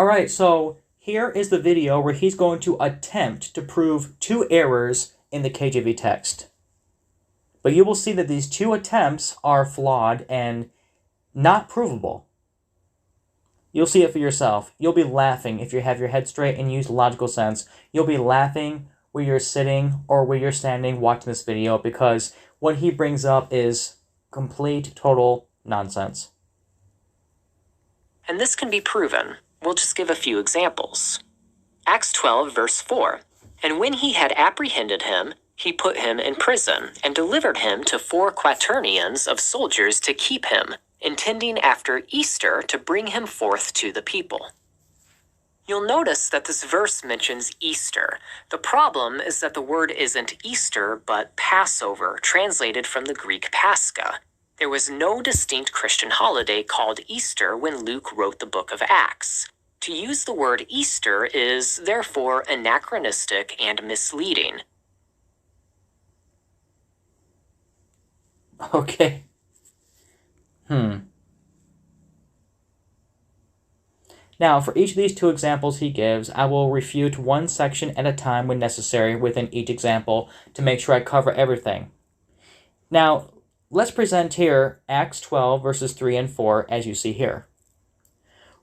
Alright, so here is the video where he's going to attempt to prove two errors in the KJV text. But you will see that these two attempts are flawed and not provable. You'll see it for yourself. You'll be laughing if you have your head straight and use logical sense. You'll be laughing where you're sitting or where you're standing watching this video, because what he brings up is complete, total nonsense. And this can be proven. We'll just give a few examples. Acts 12, verse 4. And when he had apprehended him, he put him in prison, and delivered him to 4 quaternions of soldiers to keep him, intending after Easter to bring him forth to the people. You'll notice that this verse mentions Easter. The problem is that the word isn't Easter, but Passover, translated from the Greek Pascha. There was no distinct Christian holiday called Easter when Luke wrote the book of Acts. To use the word Easter is, therefore, anachronistic and misleading. Okay. Now, for each of these two examples he gives, I will refute one section at a time when necessary within each example to make sure I cover everything. Now, let's present here Acts 12, verses 3 and 4, as you see here.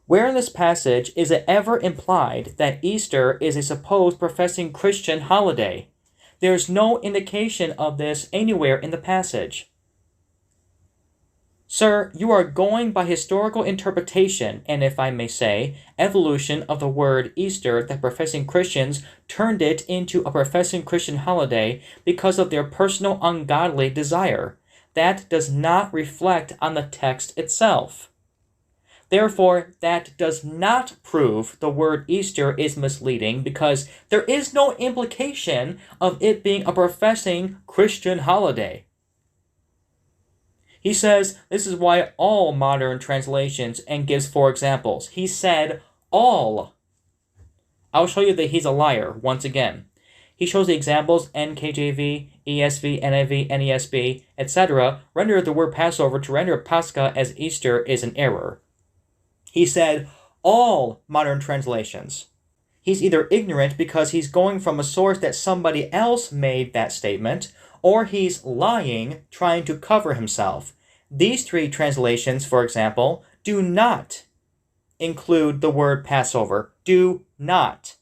Where in this passage is it ever implied that Easter is a supposed professing Christian holiday? There's no indication of this anywhere in the passage. Sir, you are going by historical interpretation, and if I may say, evolution of the word Easter, that professing Christians turned it into a professing Christian holiday because of their personal ungodly desire. That does not reflect on the text itself. Therefore, that does not prove the word Easter is misleading, because there is no implication of it being a professing Christian holiday. He says this is why all modern translations, and gives 4 examples. He said all. I'll show you that he's a liar once again. He shows the examples NKJV, ESV, NIV, NESB, etc. render the word Passover to render Pascha as Easter is an error. He said all modern translations. He's either ignorant because he's going from a source that somebody else made that statement, or he's lying, trying to cover himself. These 3 translations, for example, do not include the word Passover. Do not.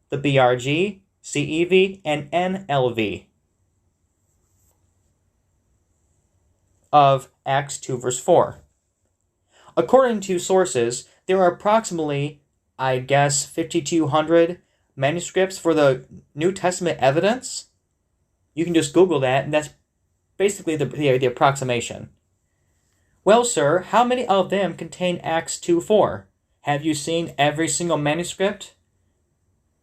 The BRG, CEV, and NLV of Acts 2, verse 4. According to sources, there are approximately, 5,200 manuscripts for the New Testament evidence. You can just Google that, and that's basically the approximation. Well, sir, how many of them contain Acts 2:4? Have you seen every single manuscript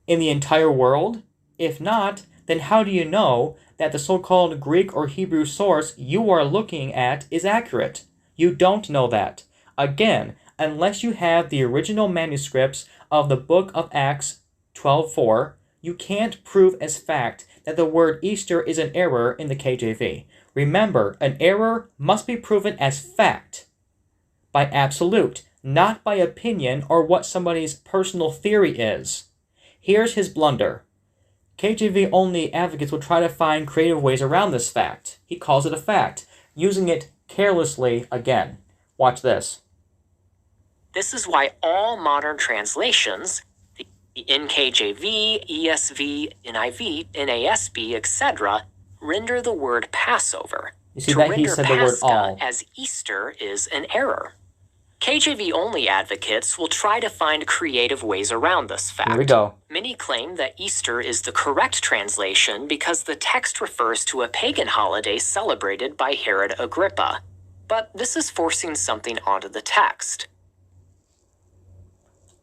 in the entire world? If not, then how do you know that the so-called Greek or Hebrew source you are looking at is accurate? You don't know that. Again, unless you have the original manuscripts of the book of Acts 12:4, you can't prove as fact that the word Easter is an error in the KJV. Remember, an error must be proven as fact by absolute, not by opinion or what somebody's personal theory is. Here's his blunder. KJV only advocates will try to find creative ways around this fact. He calls it a fact, using it carelessly again. Watch this. This is why all modern translations, the NKJV, ESV, NIV, NASB, etc., render the word Passover. You see to that render he said the word all. as Easter is an error. KJV-only advocates will try to find creative ways around this fact. Here we go. Many claim that Easter is the correct translation because the text refers to a pagan holiday celebrated by Herod Agrippa. But this is forcing something onto the text.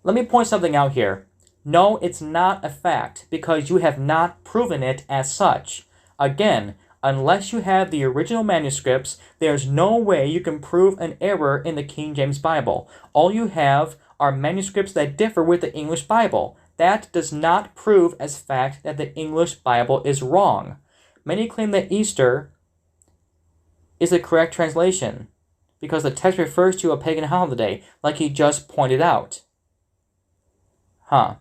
Let me point something out here. No, it's not a fact, because you have not proven it as such. Again, unless you have the original manuscripts, there's no way you can prove an error in the King James Bible. All you have are manuscripts that differ with the English Bible. That does not prove as fact that the English Bible is wrong. Many claim that Easter is the correct translation, because the text refers to a pagan holiday, like he just pointed out. Huh.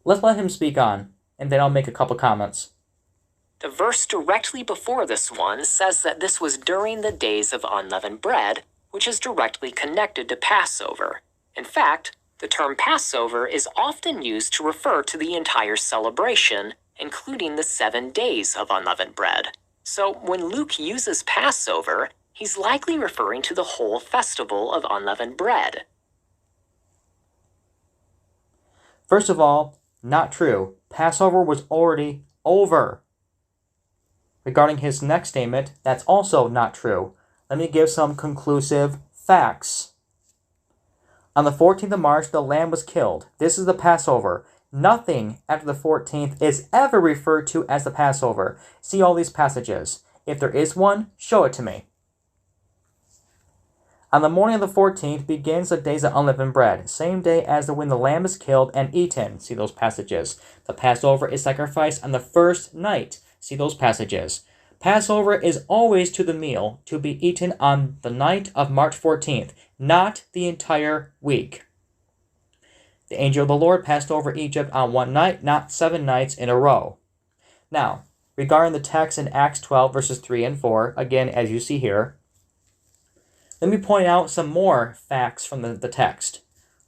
Let's let him speak on, and then I'll make a couple comments. The verse directly before this one says that this was during the days of unleavened bread, which is directly connected to Passover. In fact, the term Passover is often used to refer to the entire celebration, including the 7 days of unleavened bread. So when Luke uses Passover, he's likely referring to the whole festival of unleavened bread. First of all, not true. Passover was already over. Regarding his next statement, that's also not true. Let me give some conclusive facts. On the 14th of March, the lamb was killed. This is the Passover. Nothing after the 14th is ever referred to as the Passover. See all these passages. If there is one, show it to me. On the morning of the 14th begins the days of unleavened bread, same day as when the lamb is killed and eaten. See those passages. The Passover is sacrificed on the first night. See those passages. Passover is always to the meal to be eaten on the night of March 14th, not the entire week. The angel of the Lord passed over Egypt on one night, not 7 nights in a row. Now, regarding the text in Acts 12, verses 3 and 4, again, as you see here, let me point out some more facts from the text.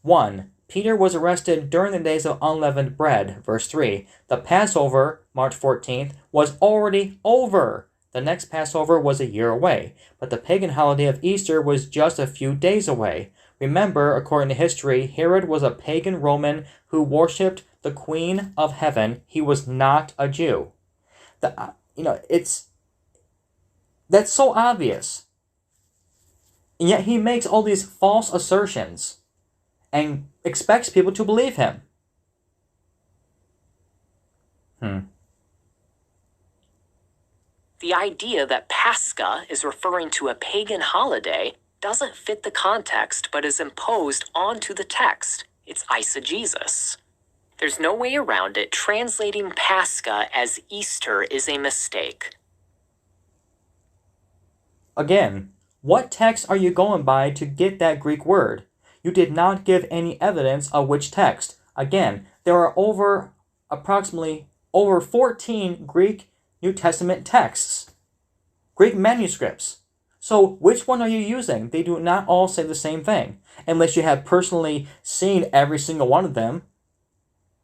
1. Peter was arrested during the days of unleavened bread, verse 3. The Passover, March 14th, was already over. The next Passover was a year away, but the pagan holiday of Easter was just a few days away. Remember, according to history, Herod was a pagan Roman who worshipped the Queen of Heaven. He was not a Jew. That's so obvious. And yet he makes all these false assertions and expects people to believe him. The idea that Pascha is referring to a pagan holiday doesn't fit the context but is imposed onto the text. It's eisegesis. There's no way around it. Translating Pascha as Easter is a mistake. Again, what text are you going by to get that Greek word? You did not give any evidence of which text. Again, there are approximately over 14 Greek New Testament texts, Greek manuscripts. So which one are you using? They do not all say the same thing, unless you have personally seen every single one of them.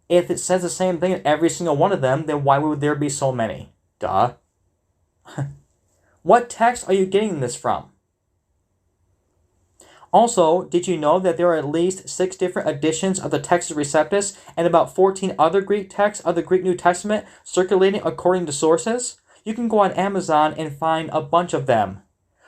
If it says the same thing in every single one of them, then why would there be so many? Duh. What text are you getting this from? Also, did you know that there are at least 6 different editions of the Textus Receptus and about 14 other Greek texts of the Greek New Testament circulating according to sources? You can go on Amazon and find a bunch of them.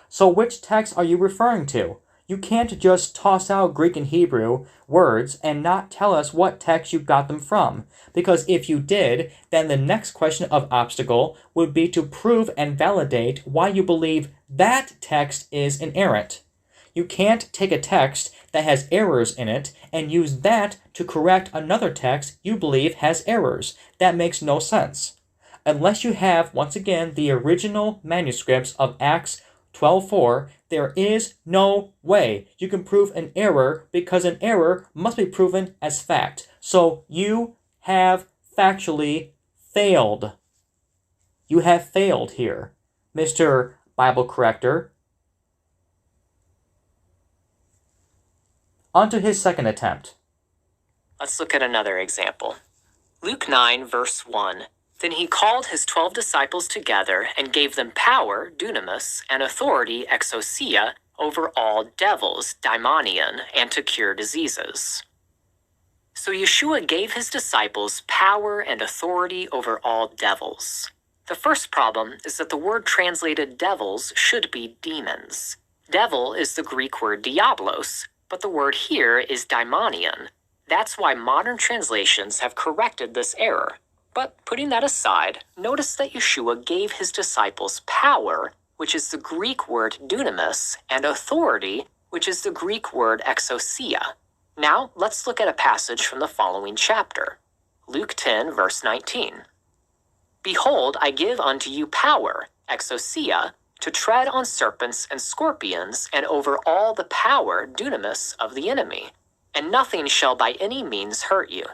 So which text are you referring to? You can't just toss out Greek and Hebrew words and not tell us what text you got them from. Because if you did, then the next question of obstacle would be to prove and validate why you believe that text is inerrant. You can't take a text that has errors in it and use that to correct another text you believe has errors. That makes no sense. Unless you have, once again, the original manuscripts of Acts 12:4, there is no way you can prove an error because an error must be proven as fact. So you have factually failed. You have failed here, Mr. Bible Corrector. On to his second attempt. Let's look at another example. Luke 9, verse 1. Then he called his 12 disciples together and gave them power, dunamis, and authority, exousia, over all devils, daimonion, and to cure diseases. So Yeshua gave his disciples power and authority over all devils. The first problem is that the word translated devils should be demons. Devil is the Greek word diablos, but the word here is daimonion. That's why modern translations have corrected this error. But putting that aside, notice that Yeshua gave his disciples power, which is the Greek word dunamis, and authority, which is the Greek word exousia. Now, let's look at a passage from the following chapter. Luke 10, verse 19. Behold, I give unto you power, exousia, to tread on serpents and scorpions, and over all the power, dunamis, of the enemy, and nothing shall by any means hurt you.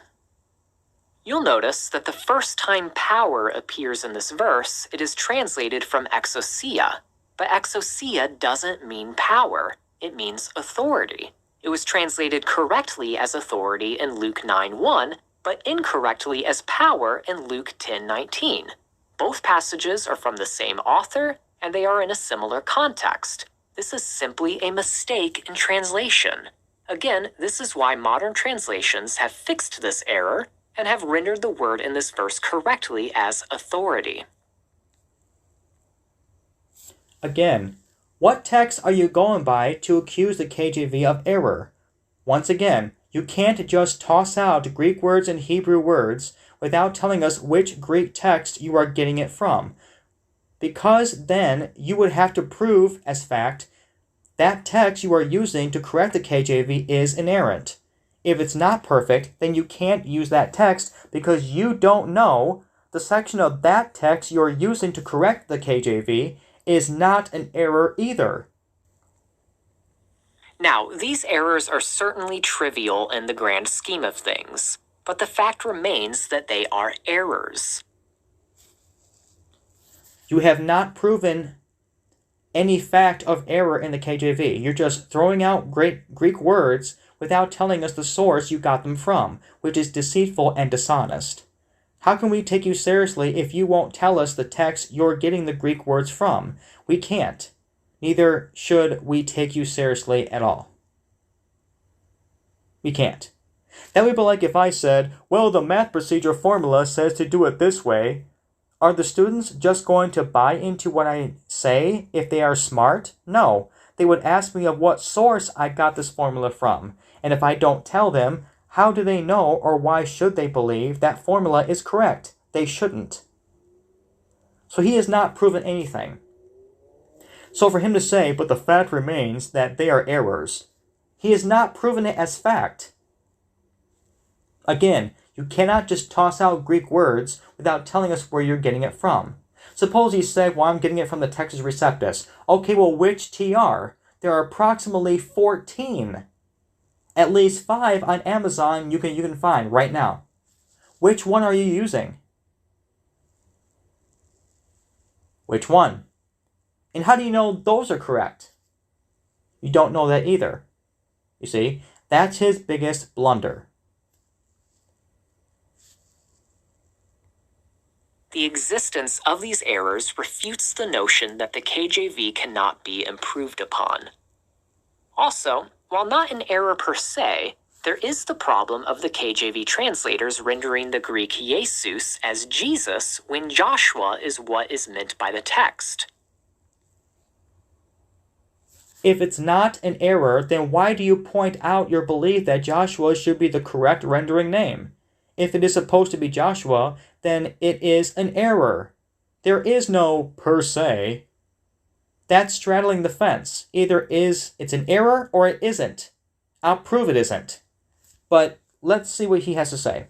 You'll notice that the first time power appears in this verse, it is translated from exousia, but exousia doesn't mean power, it means authority. It was translated correctly as authority in Luke 9:1, but incorrectly as power in Luke 10:19. Both passages are from the same author, and they are in a similar context. This is simply a mistake in translation. Again, this is why modern translations have fixed this error and have rendered the word in this verse correctly as authority. Again, what text are you going by to accuse the KJV of error? Once again, you can't just toss out Greek words and Hebrew words without telling us which Greek text you are getting it from, because then you would have to prove as fact that text you are using to correct the KJV is inerrant. If it's not perfect, then you can't use that text because you don't know the section of that text you're using to correct the KJV is not an error either. Now, these errors are certainly trivial in the grand scheme of things, but the fact remains that they are errors. You have not proven any fact of error in the KJV. You're just throwing out Greek words without telling us the source you got them from, which is deceitful and dishonest. How can we take you seriously if you won't tell us the text you're getting the Greek words from? We can't. Neither should we take you seriously at all. We can't. That would be like if I said, well, the math procedure formula says to do it this way. Are the students just going to buy into what I say if they are smart? No. They would ask me of what source I got this formula from. And if I don't tell them, how do they know or why should they believe that formula is correct? They shouldn't. So he has not proven anything. So for him to say, but the fact remains that they are errors, he has not proven it as fact. Again, you cannot just toss out Greek words without telling us where you're getting it from. Suppose he said, well, I'm getting it from the Textus Receptus. Okay, well, which TR? There are approximately 14. At least 5 on Amazon you can find right now. Which one are you using? Which one? And how do you know those are correct? You don't know that either. You see, that's his biggest blunder. The existence of these errors refutes the notion that the KJV cannot be improved upon. Also, while not an error per se, there is the problem of the KJV translators rendering the Greek Jesus as Jesus when Joshua is what is meant by the text. If it's not an error, then why do you point out your belief that Joshua should be the correct rendering name? If it is supposed to be Joshua, then it is an error. There is no per se. That's straddling the fence. Either it's an error or it isn't. I'll prove it isn't. But let's see what he has to say.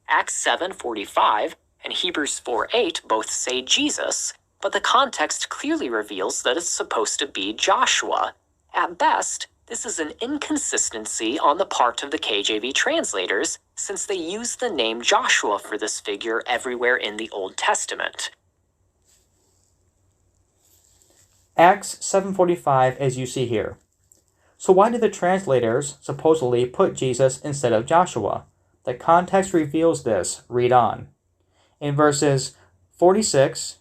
Acts 7:45 and Hebrews 4:8 both say Jesus, but the context clearly reveals that it's supposed to be Joshua. At best, this is an inconsistency on the part of the KJV translators, since they use the name Joshua for this figure everywhere in the Old Testament. Acts 7:45, as you see here. So why did the translators supposedly put Jesus instead of Joshua? The context reveals this. Read on. In verses 46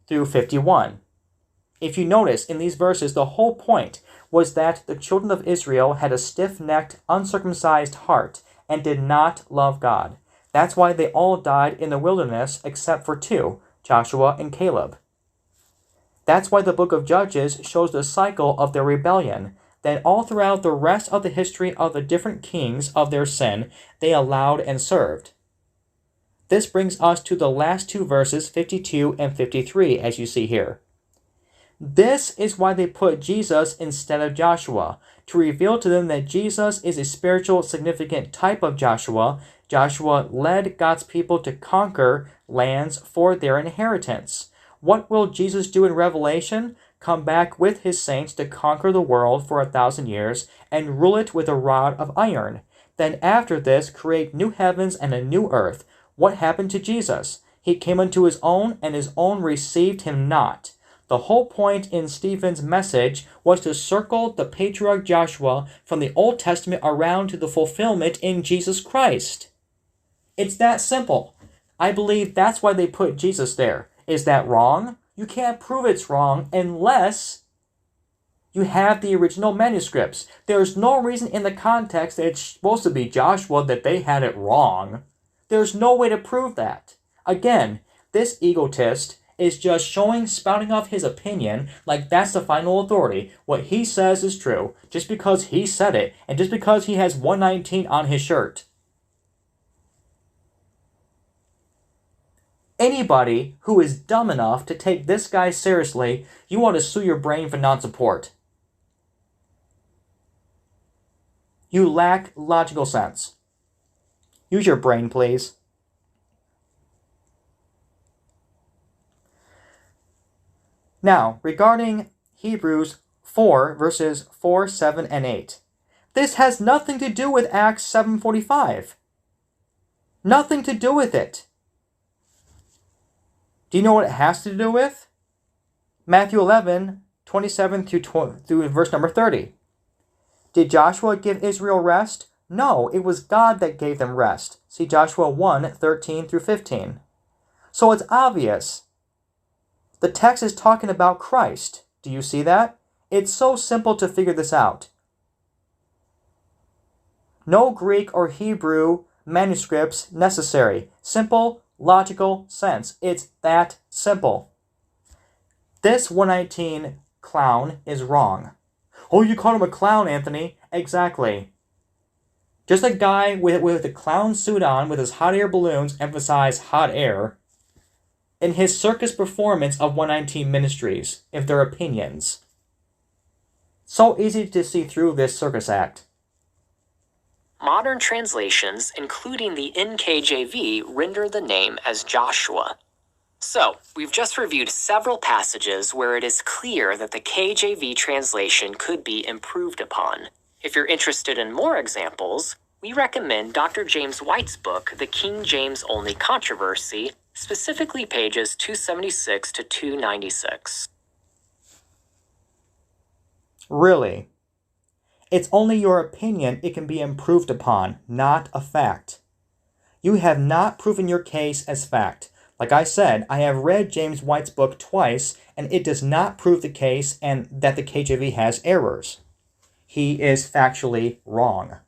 through 51. If you notice, in these verses, the whole point was that the children of Israel had a stiff-necked, uncircumcised heart and did not love God. That's why they all died in the wilderness except for 2, Joshua and Caleb. That's why the book of Judges shows the cycle of their rebellion, that all throughout the rest of the history of the different kings of their sin, they allowed and served. This brings us to the last 2 verses, 52 and 53, as you see here. This is why they put Jesus instead of Joshua, to reveal to them that Jesus is a spiritual, significant type of Joshua. Joshua led God's people to conquer lands for their inheritance. What will Jesus do in Revelation? come back with his saints to conquer the world for 1,000 years and rule it with a rod of iron. Then after this, create new heavens and a new earth. What happened to Jesus? He came unto his own, and his own received him not. The whole point in Stephen's message was to circle the patriarch Joshua from the Old Testament around to the fulfillment in Jesus Christ. It's that simple. I believe that's why they put Jesus there. Is that wrong? You can't prove it's wrong unless you have the original manuscripts. There's no reason in the context that it's supposed to be Joshua that they had it wrong. There's no way to prove that. Again, this egotist is just spouting off his opinion like that's the final authority. What he says is true, just because he said it, and just because he has 119 on his shirt. Anybody who is dumb enough to take this guy seriously, you want to sue your brain for non-support. You lack logical sense. Use your brain, please. Now, regarding Hebrews 4, verses 4, 7, and 8. This has nothing to do with Acts 7:45. Nothing to do with it. Do you know what it has to do with? Matthew 11, 27 through verse number 30. Did Joshua give Israel rest? No, it was God that gave them rest. See Joshua 1, 13 through 15. So it's obvious. The text is talking about Christ. Do you see that? It's so simple to figure this out. No Greek or Hebrew manuscripts necessary. Simple, logical sense. It's that simple. This 119 clown is wrong. Oh, you called him a clown, Anthony. Exactly. Just a guy with a clown suit on with his hot air balloons emphasize hot air in his circus performance of 119 Ministries, if they're opinions. So easy to see through this circus act. Modern translations, including the KJV, render the name as Joshua. So, we've just reviewed several passages where it is clear that the KJV translation could be improved upon. If you're interested in more examples, we recommend Dr. James White's book, The King James Only Controversy, specifically pages 276 to 296. Really? It's only your opinion it can be improved upon, not a fact. You have not proven your case as fact. Like I said, I have read James White's book twice, and it does not prove the case and that the KJV has errors. He is factually wrong.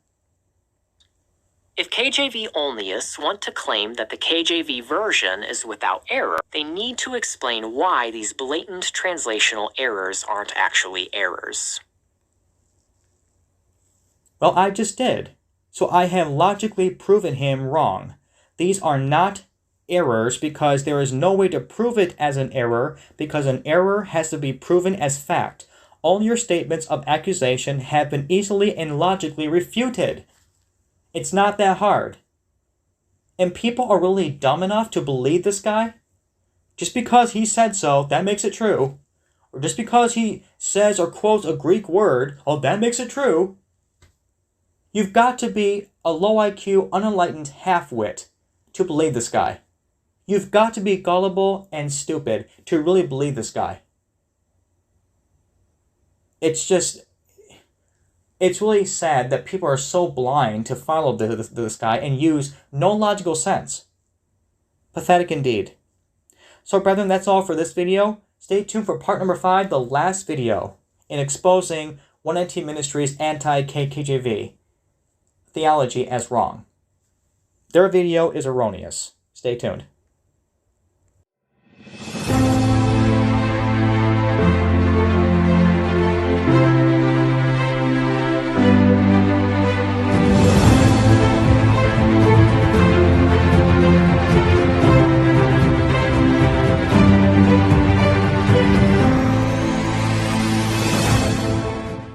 If KJV onlyists want to claim that the KJV version is without error, they need to explain why these blatant translational errors aren't actually errors. Well, I just did. So I have logically proven him wrong. These are not errors because there is no way to prove it as an error because an error has to be proven as fact. All your statements of accusation have been easily and logically refuted. It's not that hard. And people are really dumb enough to believe this guy? Just because he said so, that makes it true. Or just because he says or quotes a Greek word, oh, that makes it true. You've got to be a low IQ, unenlightened half-wit to believe this guy. You've got to be gullible and stupid to really believe this guy. It's really sad that people are so blind to follow this guy and use no logical sense. Pathetic indeed. So brethren, that's all for this video. Stay tuned for part number 5, the last video, in exposing 119 Ministries anti-KJV theology as wrong. Their video is erroneous. Stay tuned.